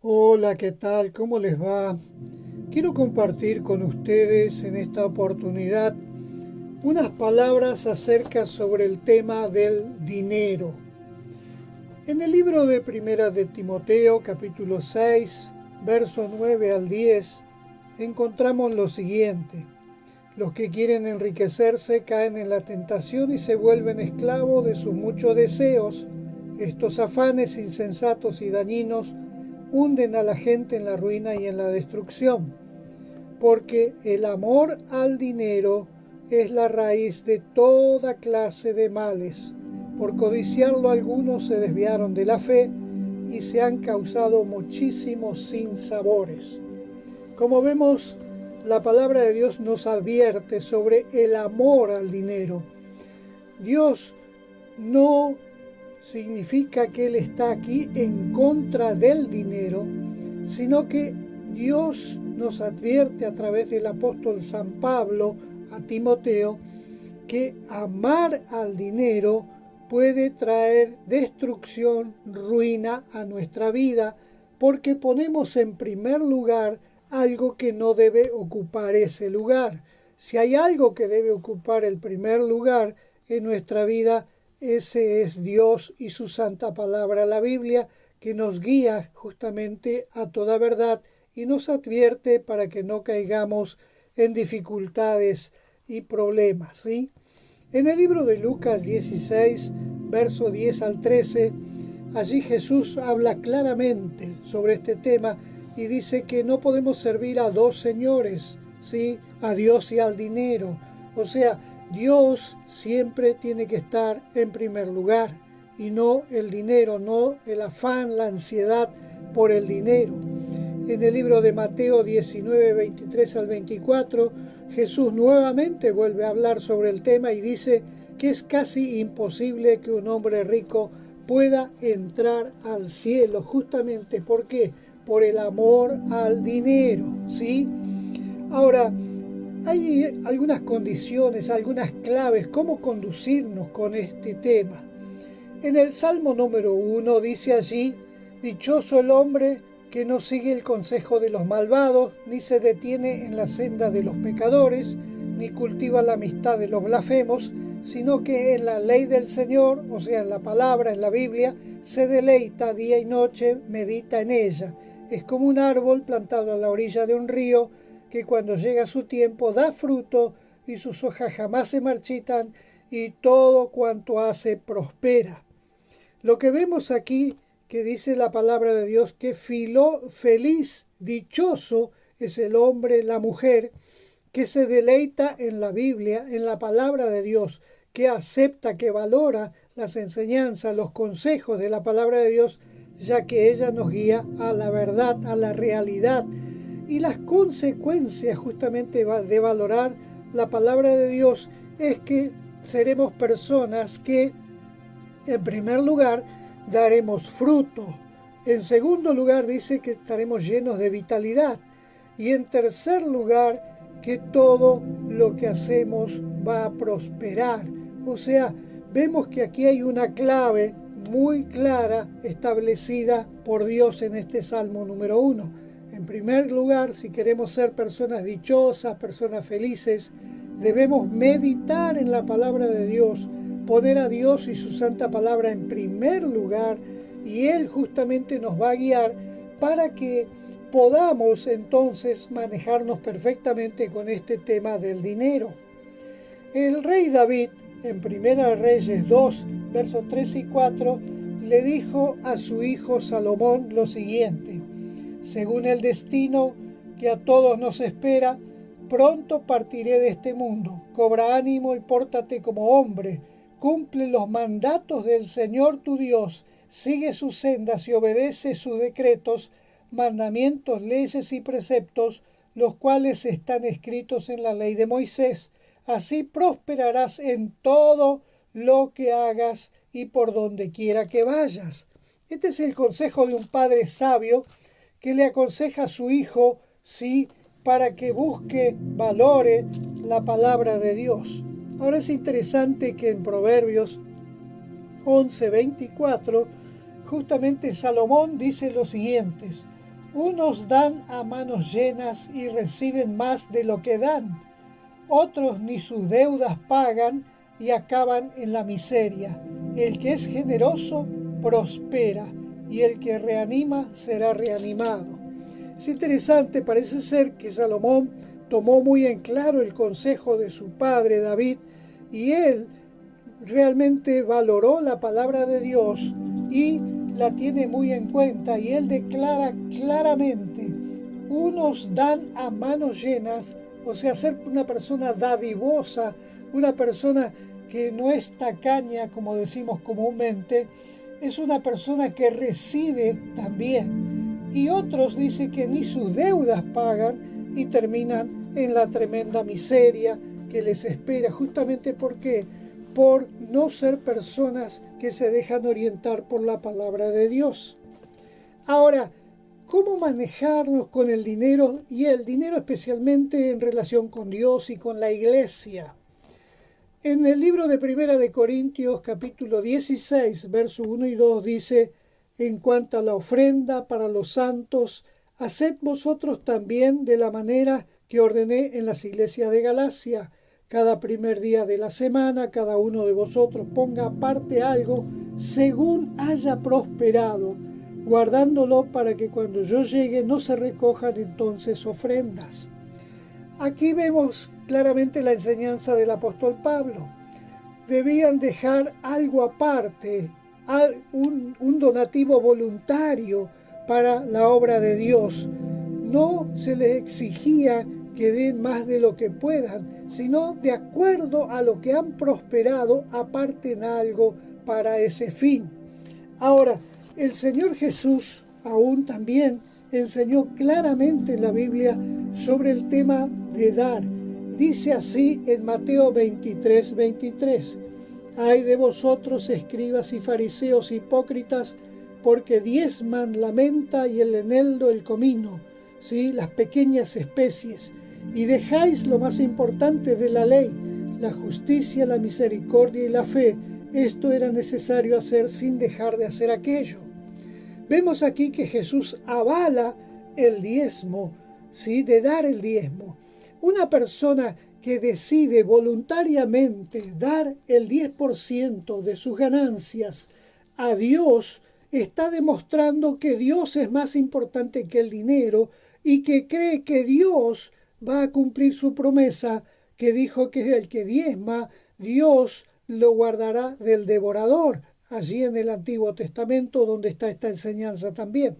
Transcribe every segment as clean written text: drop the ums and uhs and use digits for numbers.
Hola, ¿qué tal? ¿Cómo les va? Quiero compartir con ustedes en esta oportunidad unas palabras acerca sobre el tema del dinero. En el libro de Primera de Timoteo, capítulo 6, verso 9 al 10, encontramos lo siguiente: los que quieren enriquecerse caen en la tentación y se vuelven esclavos de sus muchos deseos. Estos afanes insensatos y dañinos hunden a la gente en la ruina y en la destrucción, porque el amor al dinero es la raíz de toda clase de males. Por codiciarlo algunos se desviaron de la fe y se han causado muchísimos sinsabores. Como vemos, la palabra de Dios nos advierte sobre el amor al dinero. Dios no significa que Él está aquí en contra del dinero, sino que Dios nos advierte a través del apóstol San Pablo a Timoteo que amar al dinero puede traer destrucción, ruina a nuestra vida, porque ponemos en primer lugar algo que no debe ocupar ese lugar. Si hay algo que debe ocupar el primer lugar en nuestra vida, ese es Dios y su santa palabra, la Biblia, que nos guía justamente a toda verdad y nos advierte para que no caigamos en dificultades y problemas, ¿sí? En el libro de Lucas 16, verso 10 al 13, allí Jesús habla claramente sobre este tema y dice que no podemos servir a dos señores, ¿sí? A Dios y al dinero. O sea, Dios siempre tiene que estar en primer lugar y no el dinero, no el afán, la ansiedad por el dinero. En el libro de Mateo 19, 23 al 24, Jesús nuevamente vuelve a hablar sobre el tema y dice que es casi imposible que un hombre rico pueda entrar al cielo. Justamente, ¿por qué? Por el amor al dinero, ¿sí? Ahora, hay algunas condiciones, algunas claves, cómo conducirnos con este tema. En el Salmo número 1 dice allí: dichoso el hombre que no sigue el consejo de los malvados, ni se detiene en la senda de los pecadores, ni cultiva la amistad de los blasfemos, sino que en la ley del Señor, o sea, en la palabra, en la Biblia, se deleita día y noche, medita en ella. Es como un árbol plantado a la orilla de un río, que cuando llega su tiempo da fruto y sus hojas jamás se marchitan y todo cuanto hace prospera. Lo que vemos aquí, que dice la palabra de Dios, que feliz, dichoso es el hombre, la mujer, que se deleita en la Biblia, en la palabra de Dios, que acepta, que valora las enseñanzas, los consejos de la palabra de Dios, ya que ella nos guía a la verdad, a la realidad. Y las consecuencias justamente de valorar la palabra de Dios es que seremos personas que, en primer lugar, daremos fruto. En segundo lugar, dice que estaremos llenos de vitalidad. Y en tercer lugar, que todo lo que hacemos va a prosperar. O sea, vemos que aquí hay una clave muy clara establecida por Dios en este Salmo número 1. En primer lugar, si queremos ser personas dichosas, personas felices, debemos meditar en la palabra de Dios, poner a Dios y su santa palabra en primer lugar, y Él justamente nos va a guiar para que podamos entonces manejarnos perfectamente con este tema del dinero. El rey David, en Primera Reyes 2, versos 3 y 4, le dijo a su hijo Salomón lo siguiente: según el destino que a todos nos espera, pronto partiré de este mundo. Cobra ánimo y pórtate como hombre. Cumple los mandatos del Señor tu Dios. Sigue sus sendas y obedece sus decretos, mandamientos, leyes y preceptos, los cuales están escritos en la ley de Moisés. Así prosperarás en todo lo que hagas y por donde quiera que vayas. Este es el consejo de un padre sabio que le aconseja a su hijo, sí, para que busque, valore la palabra de Dios. Ahora es interesante que en Proverbios 11:24, justamente Salomón dice lo siguiente: Unos dan a manos llenas y reciben más de lo que dan. Otros ni sus deudas pagan y acaban en la miseria. El que es generoso prospera y el que reanima será reanimado. Es interesante, parece ser que Salomón tomó muy en claro el consejo de su padre David y él realmente valoró la palabra de Dios y la tiene muy en cuenta, y él declara claramente: unos dan a manos llenas, o sea, ser una persona dadivosa, una persona que no es tacaña, como decimos comúnmente, es una persona que recibe también. Y otros dice que ni sus deudas pagan y terminan en la tremenda miseria que les espera, justamente porque por no ser personas que se dejan orientar por la palabra de Dios. Ahora, ¿cómo manejarnos con el dinero? Y el dinero especialmente en relación con Dios y con la iglesia. En el libro de Primera de Corintios, capítulo 16, versos 1 y 2, dice: en cuanto a la ofrenda para los santos, haced vosotros también de la manera que ordené en las iglesias de Galacia. Cada primer día de la semana, cada uno de vosotros ponga aparte algo según haya prosperado, guardándolo para que cuando yo llegue no se recojan entonces ofrendas. Aquí vemos claramente la enseñanza del apóstol Pablo. Debían dejar algo aparte, un donativo voluntario para la obra de Dios. No se les exigía que den más de lo que puedan, sino de acuerdo a lo que han prosperado, aparten algo para ese fin. Ahora, el Señor Jesús aún también enseñó claramente en la Biblia sobre el tema de dar. Dice así en Mateo 23:23: ay de vosotros, escribas y fariseos hipócritas, porque diezman la menta y el eneldo, el comino, ¿sí?, las pequeñas especies, y dejáis lo más importante de la ley, la justicia, la misericordia y la fe. Esto era necesario hacer sin dejar de hacer aquello. Vemos aquí que Jesús avala el diezmo, ¿sí?, de dar el diezmo. Una persona que decide voluntariamente dar el 10% de sus ganancias a Dios, está demostrando que Dios es más importante que el dinero y que cree que Dios va a cumplir su promesa, que dijo que el que diezma, Dios lo guardará del devorador, allí en el Antiguo Testamento, donde está esta enseñanza también.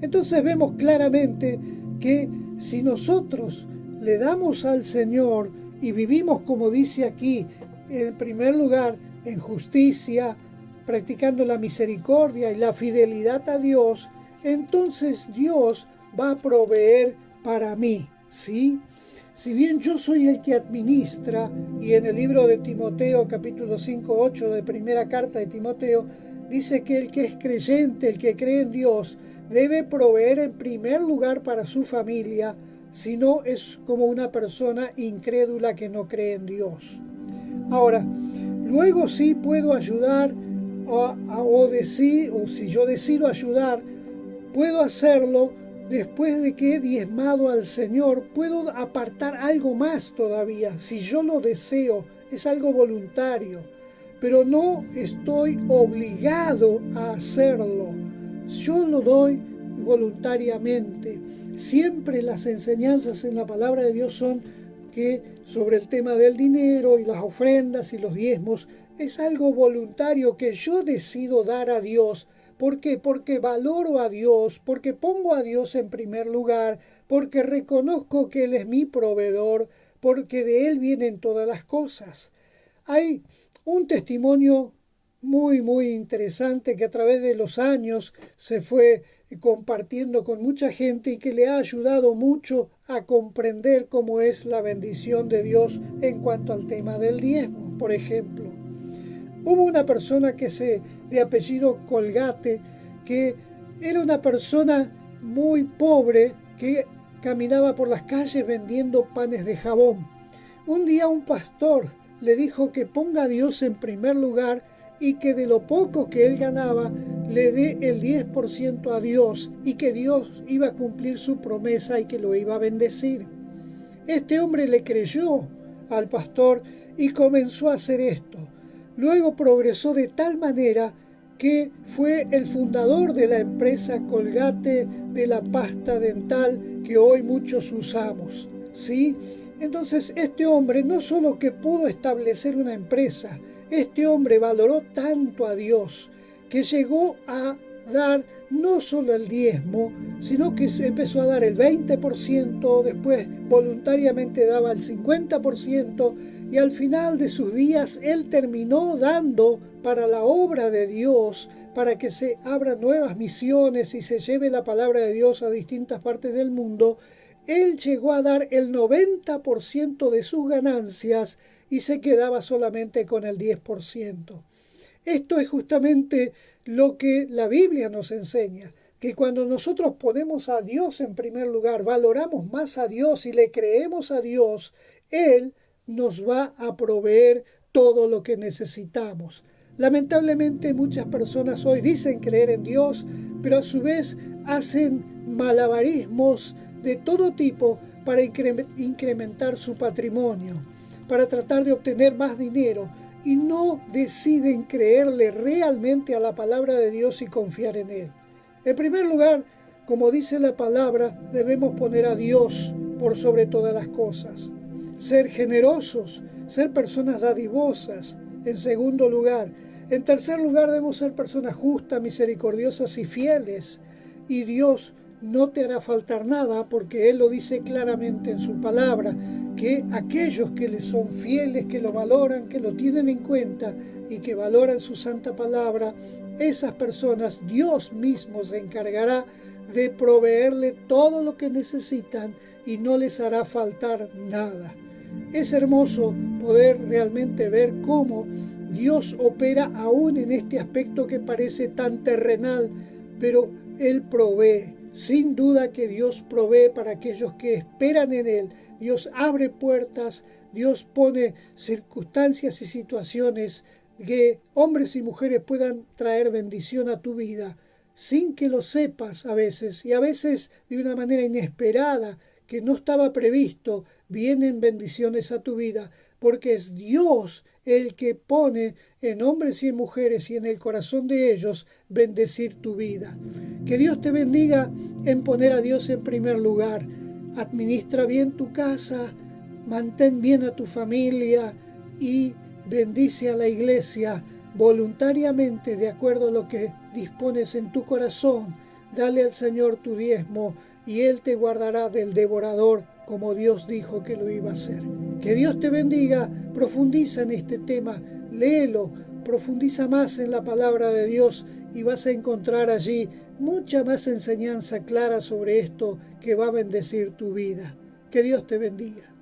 Entonces vemos claramente que si nosotros le damos al Señor y vivimos, como dice aquí, en primer lugar, en justicia, practicando la misericordia y la fidelidad a Dios, entonces Dios va a proveer para mí, ¿sí? Si bien yo soy el que administra, y en el libro de Timoteo, capítulo 5:8 de primera carta de Timoteo, dice que el que es creyente, el que cree en Dios, debe proveer en primer lugar para su familia, si no es como una persona incrédula que no cree en Dios. Ahora, luego sí puedo ayudar, o si yo decido ayudar, puedo hacerlo después de que he diezmado al Señor. Puedo apartar algo más todavía, si yo lo deseo, es algo voluntario, pero no estoy obligado a hacerlo. Yo lo doy voluntariamente. Siempre las enseñanzas en la palabra de Dios son que sobre el tema del dinero y las ofrendas y los diezmos es algo voluntario que yo decido dar a Dios. ¿Por qué? Porque valoro a Dios, porque pongo a Dios en primer lugar, porque reconozco que Él es mi proveedor, porque de Él vienen todas las cosas. Hay un testimonio muy interesante que a través de los años se fue compartiendo con mucha gente y que le ha ayudado mucho a comprender cómo es la bendición de Dios en cuanto al tema del diezmo. Por ejemplo, hubo una persona de apellido Colgate, que era una persona muy pobre que caminaba por las calles vendiendo panes de jabón. Un día un pastor le dijo que ponga a Dios en primer lugar y que de lo poco que él ganaba le dé el 10% a Dios y que Dios iba a cumplir su promesa y que lo iba a bendecir. Este hombre le creyó al pastor y comenzó a hacer esto. Luego progresó de tal manera que fue el fundador de la empresa Colgate de la pasta dental que hoy muchos usamos, ¿sí? Entonces este hombre no solo que pudo establecer una empresa, este hombre valoró tanto a Dios que llegó a dar no solo el diezmo, sino que empezó a dar el 20%, después voluntariamente daba el 50%, y al final de sus días él terminó dando para la obra de Dios, para que se abran nuevas misiones y se lleve la palabra de Dios a distintas partes del mundo. Él llegó a dar el 90% de sus ganancias y se quedaba solamente con el 10%. Esto es justamente lo que la Biblia nos enseña, que cuando nosotros ponemos a Dios en primer lugar, valoramos más a Dios y le creemos a Dios, Él nos va a proveer todo lo que necesitamos. Lamentablemente muchas personas hoy dicen creer en Dios, pero a su vez hacen malabarismos de todo tipo para incrementar su patrimonio, para tratar de obtener más dinero, y no deciden creerle realmente a la palabra de Dios y confiar en Él. En primer lugar, como dice la palabra, debemos poner a Dios por sobre todas las cosas. Ser generosos, ser personas dadivosas, en segundo lugar. En tercer lugar, debemos ser personas justas, misericordiosas y fieles. Y Dios no te hará faltar nada, porque Él lo dice claramente en su palabra, que aquellos que le son fieles, que lo valoran, que lo tienen en cuenta y que valoran su santa palabra, esas personas Dios mismo se encargará de proveerle todo lo que necesitan y no les hará faltar nada. Es hermoso poder realmente ver cómo Dios opera aún en este aspecto que parece tan terrenal, pero Él provee. Sin duda que Dios provee para aquellos que esperan en Él. Dios abre puertas, Dios pone circunstancias y situaciones que hombres y mujeres puedan traer bendición a tu vida, sin que lo sepas a veces, y a veces de una manera inesperada, que no estaba previsto, vienen bendiciones a tu vida, porque es Dios el que pone en hombres y en mujeres y en el corazón de ellos bendecir tu vida. Que Dios te bendiga en poner a Dios en primer lugar. Administra bien tu casa, mantén bien a tu familia y bendice a la iglesia voluntariamente de acuerdo a lo que dispones en tu corazón. Dale al Señor tu diezmo y Él te guardará del devorador, como Dios dijo que lo iba a hacer. Que Dios te bendiga, profundiza en este tema, léelo, profundiza más en la palabra de Dios y vas a encontrar allí mucha más enseñanza clara sobre esto que va a bendecir tu vida. Que Dios te bendiga.